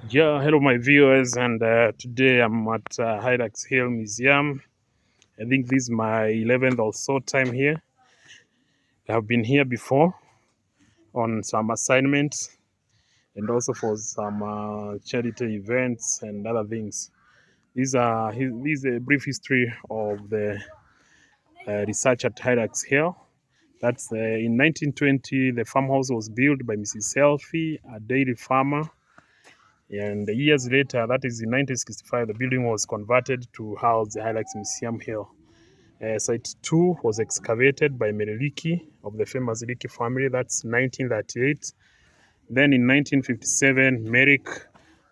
Yeah, hello, my viewers, and today I'm at Hyrax Hill Museum. I think this is my 11th or so time here. I've been here before on some assignments and also for some charity events and other things. This is a brief history of the research at Hyrax Hill. That's in 1920, the farmhouse was built by Mrs. Selfie, a dairy farmer. And years later, that is in 1965, the building was converted to house the Hyrax Museum Hill. Site 2 was excavated by Meriliki of the famous Leakey family. That's 1938. Then in 1957, Merrick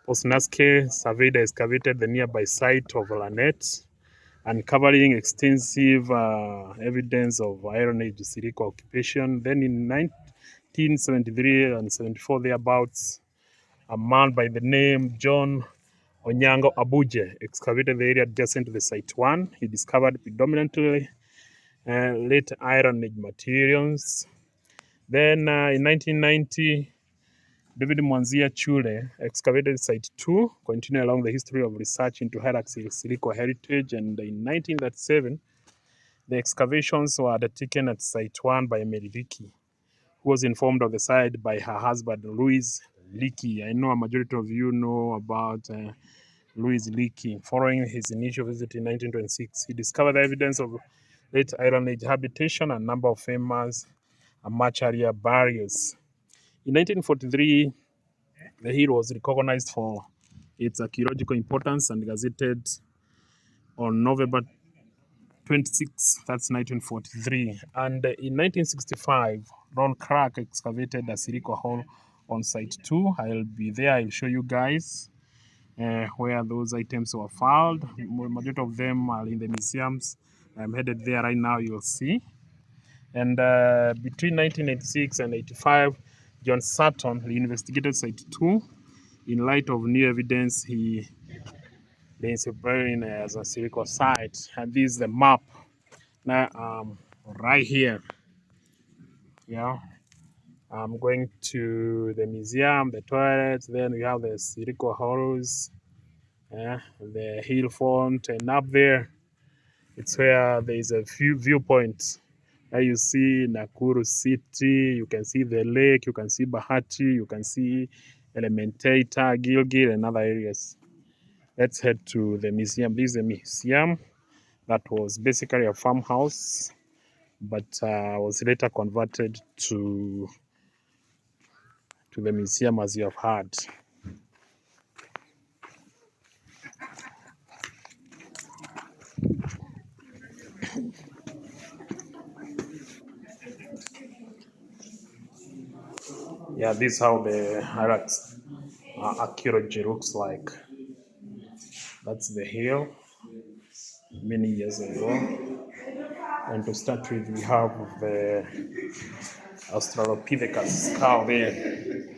Posnaske surveyed and excavated the nearby site of Lanet, uncovering extensive evidence of Iron Age Siriko occupation. Then in 1973 and 74 thereabouts, a man by the name John Onyango Abuje excavated the area adjacent to the Site 1. He discovered predominantly late Iron Age materials. Then in 1990, David Mwanzia Chule excavated Site 2, continuing along the history of research into Hyrax Silico heritage. And in 1937, the excavations were undertaken at Site 1 by Meriliki, who was informed of the site by her husband, Louis Leakey. I know a majority of you know about Louis Leakey. Following his initial visit in 1926, he discovered evidence of late Iron Age habitation and a number of famous and much earlier burials. In 1943, the hill was recognized for its archaeological importance and gazetted on November 26, that's 1943. And in 1965, Ron Clark excavated a Siriko hole on Site 2. I'll be there, I'll show you guys where those items were found. Majority of them are in the museums. I'm headed there right now, you'll see. And between 1986 and 85, John Sutton investigated Site 2. In light of new evidence, he is preparing as a Siriko site. And this is the map. Now, right here, yeah, I'm going to the museum, the toilets, then we have the Siriko halls, the hill front, and up there, it's where there is a few viewpoints. There you see Nakuru city, you can see the lake, you can see Bahati, you can see Elementator, Gilgil, and other areas. Let's head to the museum. This is a museum that was basically a farmhouse, but was later converted to the museum, as you have heard. Yeah, this is how the Hyrax archaeology looks like. That's the hill many years ago. And to start with, we have the Australopithecus skull there.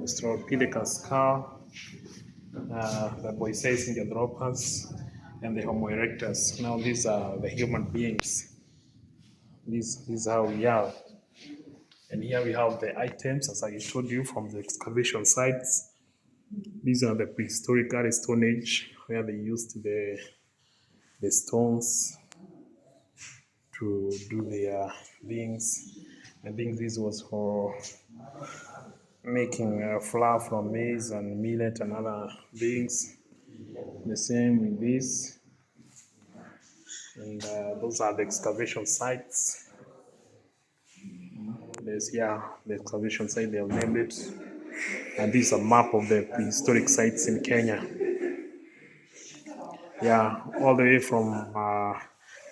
Australopithecus skull, the Boisseis and the Homo erectus. Now these are the human beings. This is how we are. And here we have the items, as I told you, from the excavation sites. These are the prehistoric Stone Age, where they used the stones to do their things. I think this was for making flour from maize and millet and other things. The same with this. And those are the excavation sites. There's the excavation site, they have named it. And this is a map of the prehistoric sites in Kenya. Yeah, all the way from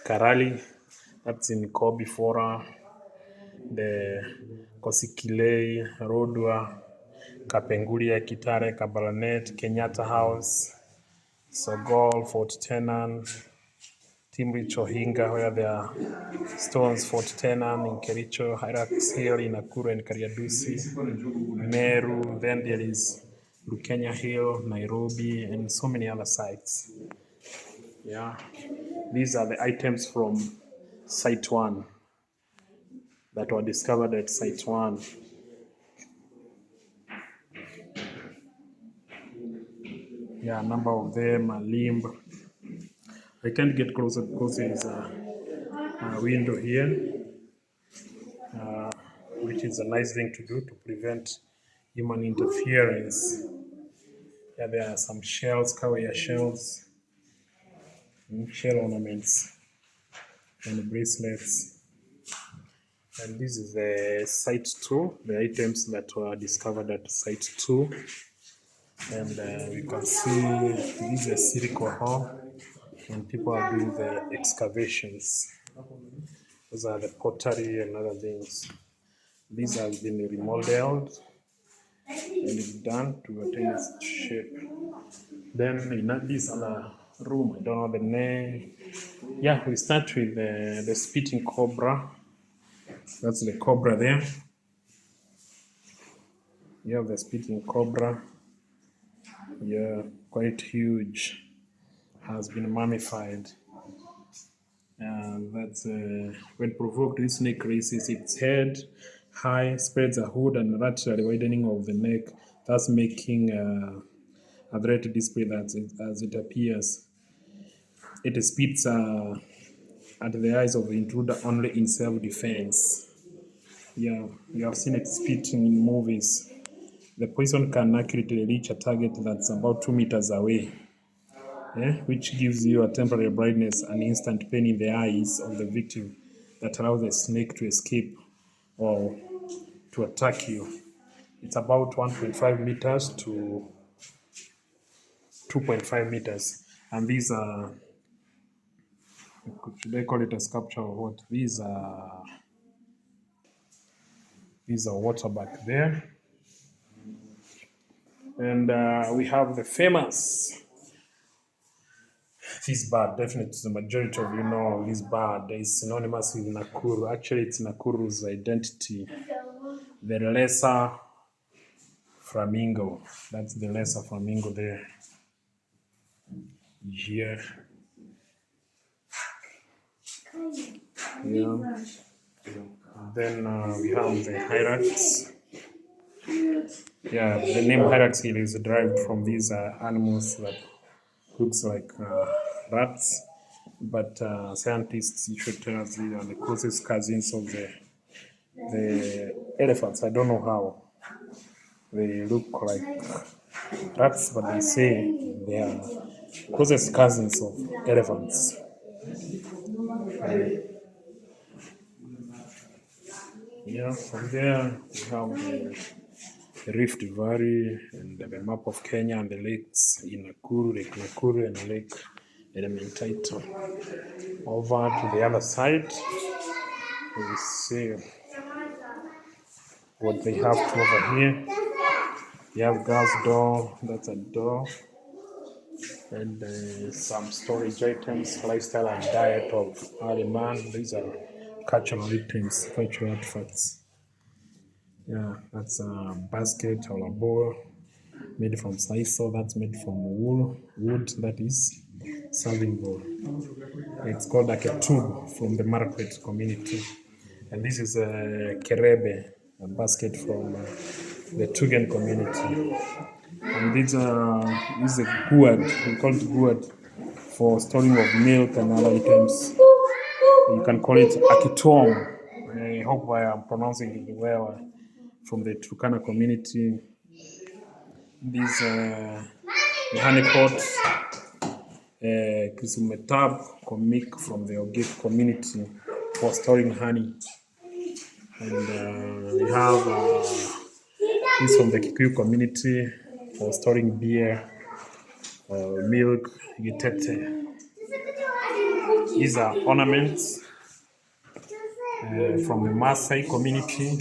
Karali, that's in Kobe Fora, the Kosikilei, Rodwa, Kapenguria, Kitare, Kabalanet, Kenyatta House, Sogol, Fort Tenan, Timrich Ohinga, where there are stones, Fort Tenan in Kericho, Hyrax Hill in Nakuru and Kariadusi, Meru, then there is Lukenya Hill, Nairobi, and so many other sites. Yeah, these are the items from Site 1. that were discovered at Site 1. Yeah, a number of them are limb. I can't get closer because there is a window here, which is a nice thing to do to prevent human interference. Yeah, there are some shells, cowrie shells, shell ornaments, and bracelets. And this is the Site 2, the items that were discovered at Site 2. And we can see this is a circle hall, and people are doing the excavations. Those are the pottery and other things. These have been remodeled and done to attain its shape. Then in this other room, I don't know the name. Yeah, we start with the spitting cobra. That's the cobra there. You have the spitting cobra. Yeah, quite huge. Has been mummified. That's when provoked, this snake raises its head high, spreads a hood, and laterally widening of the neck, thus making a threat to display that as it appears. It spits at the eyes of the intruder only in self-defense. Yeah, you have seen it spitting in movies. The poison can accurately reach a target that's about 2 meters away, which gives you a temporary blindness and instant pain in the eyes of the victim that allows the snake to escape or to attack you. It's about 1.5 meters to 2.5 meters. And these are, should I call it a sculpture or what? These are water back there. And we have the famous, this bird. Definitely the majority of you know this bird is synonymous with Nakuru. Actually, it's Nakuru's identity. The lesser flamingo. That's the lesser flamingo there. Here. Yeah. Then we have the Hyrax. Yeah, the name Hyrax here is derived from these animals that looks like rats, but scientists should tell us these are the closest cousins of the elephants. I don't know how they look like rats, but they say they are closest cousins of elephants. Yeah, from there we have the Rift Valley and the map of Kenya and the lakes in Nakuru, Lake Nakuru and Lake Elementaita. Over to the other side, we see what they have to over here. You have glass door, that's a door, and some storage items, lifestyle and diet of early man. These are cultural items, cultural artifacts. Yeah, that's a basket or a bowl made from sisal, that's made from wood, that is serving bowl. It's called like a tube from the market community. And this is a kerebe, a basket from the Tugen community. And this is a gourd, we call it gourd, for storing of milk and other items. You can call it akitom. I hope I am pronouncing it well. From the Turkana community. This the honey pot, Kisumetab comic from the Ogif community for storing honey. And we have this from the Kikuyu community for storing beer, milk, gitete. These are ornaments from the Maasai community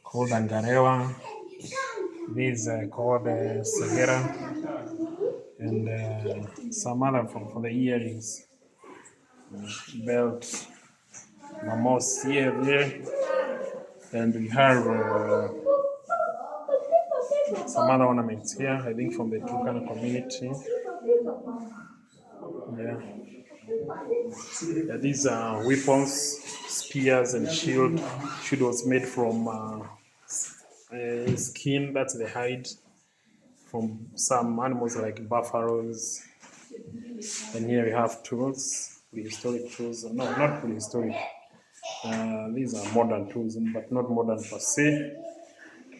called Angarewa. These are called Segera, and some other for the earrings, belt, mamos here, there, and we have some other ornaments here, I think from the Turkana community. Yeah, These are weapons, spears, and shield. Shield was made from skin, that's the hide from some animals like buffaloes. And here we have tools, prehistoric tools. No, not prehistoric. These are modern tools, but not modern per se.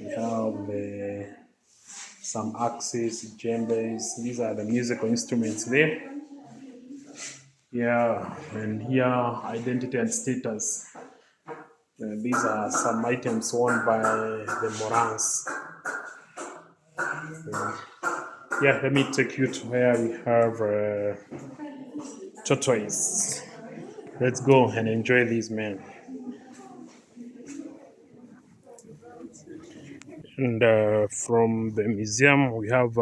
We have some axes, djembes. These are the musical instruments there. Yeah, and here identity and status. These are some items worn by the Morans. Yeah, let me take you to where we have tortoise. Let's go and enjoy these men. And from the museum, we have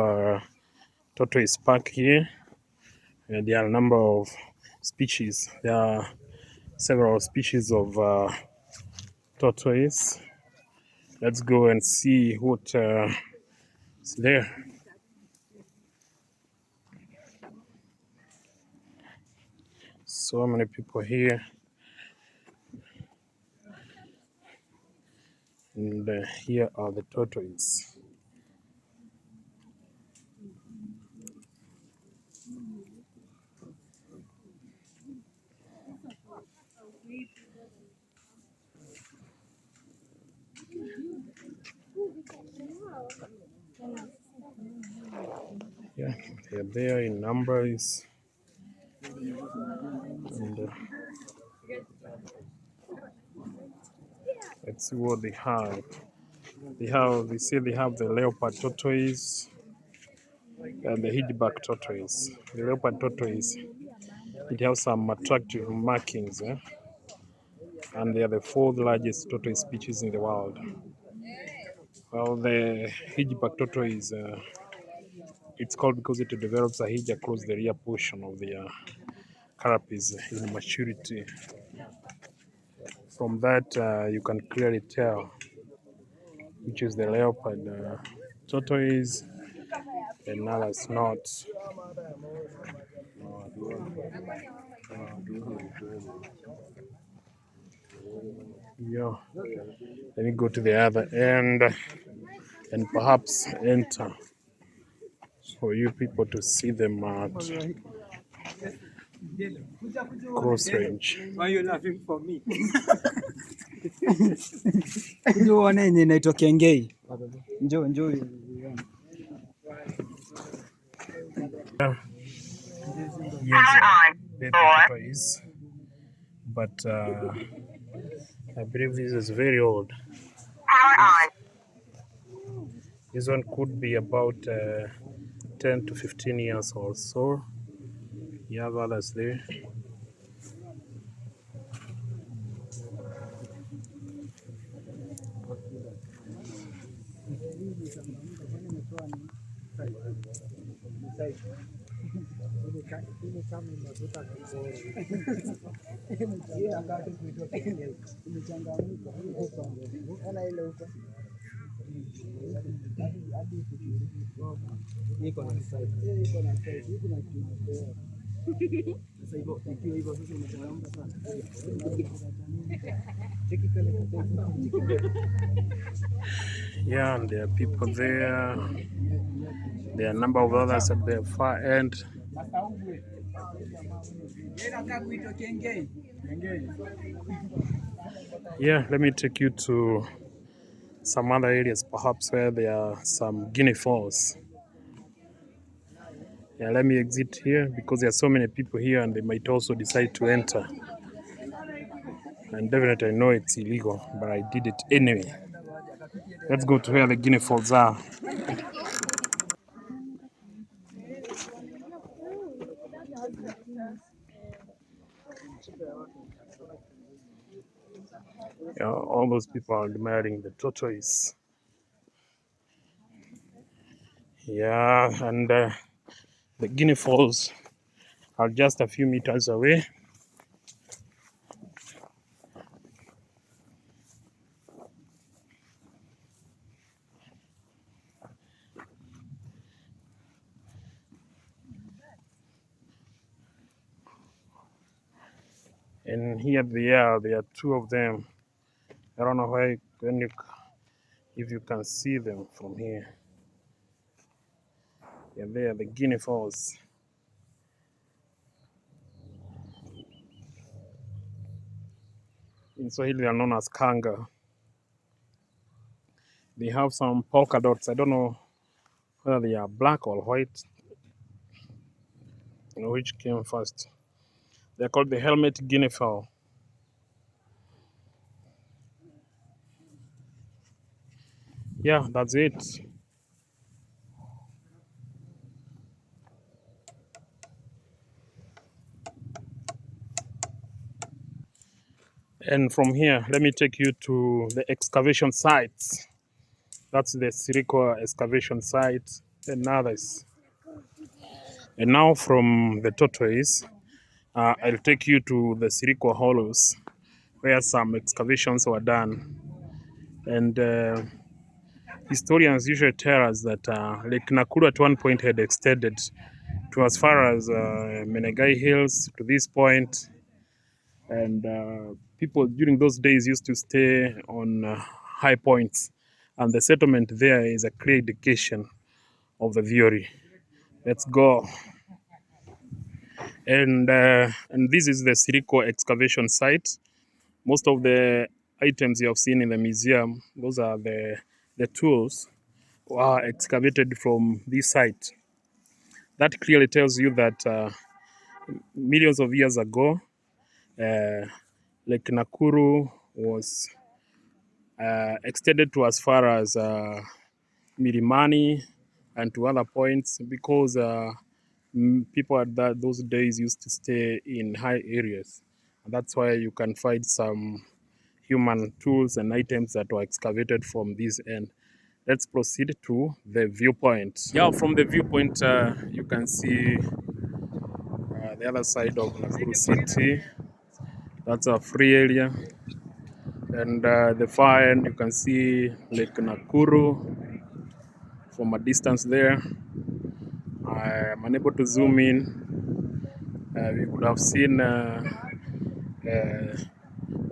tortoise park here. And there are a number of species. There are several species of tortoise. Let's go and see what is there. So many people here. And here are the tortoise. Yeah, they're there in numbers. And let's see what they have. They say they have the leopard tortoise and the hitchback tortoise. The leopard tortoise, it has some attractive markings, and they are the fourth largest tortoise species in the world. Well, the hitchback tortoise, it's called because it develops a hitch across the rear portion of the carapace in maturity. From that, you can clearly tell which is the leopard tortoise and others not. Yeah. Let me go to the other end and perhaps enter for you people to see them at close range. Why are you laughing for me? Njoo yenye inaitwa Kengei. Njoo. Yes, the tortoise, but I believe this is very old. This one could be about 10 to 15 years or so. You have others there. Yeah, and there are people there. There are a number of others at the far end. Yeah, let me take you to some other areas, perhaps where there are some guinea fowls. Yeah, let me exit here because there are so many people here and they might also decide to enter. And definitely I know it's illegal, but I did it anyway. Let's go to where the guinea fowls are. Yeah, all those people are admiring the tortoise. Yeah, and the guinea fowls are just a few meters away. And here they are. There are two of them. I don't know why if you can see them from here. They're there, the guinea fowls. In Swahili, they are known as kanga. They have some polka dots. I don't know whether they are black or white. You know which came first. They're called the helmet guinea fowl. Yeah, that's it. And from here, let me take you to the excavation sites. That's the Sirikwa excavation site and others. And now from the tortoise, I'll take you to the Sirikwa hollows, where some excavations were done. And historians usually tell us that Lake Nakuru at one point had extended to as far as Menengai Hills to this point. And people during those days used to stay on high points. And the settlement there is a clear indication of the theory. Let's go. And this is the Sirikwa excavation site. Most of the items you have seen in the museum, those are the tools were excavated from this site. That clearly tells you that millions of years ago, Lake Nakuru was extended to as far as Milimani and to other points because people at those days used to stay in high areas. And that's why you can find some human tools and items that were excavated from this end. Let's proceed to the viewpoint. Yeah, from the viewpoint, you can see the other side of Nakuru city. That's a free area. And the far end, you can see Lake Nakuru from a distance there. I'm unable to zoom in. We could have seen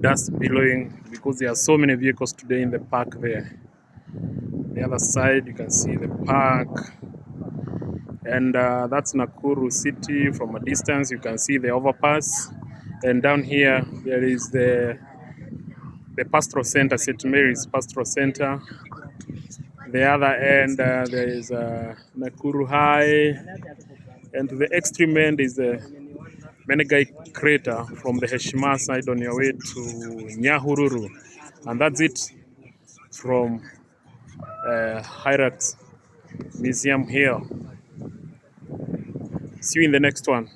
dust billowing because there are so many vehicles today in the park there. The other side, you can see the park. And that's Nakuru city from a distance. You can see the overpass. And down here, there is the pastoral center, St. Mary's Pastoral Center. The other end, there is Nakuru High. And to the extreme end is the Menengai crater from the Heshima side on your way to Nyahururu. And that's it from Hyrax Museum here. See you in the next one.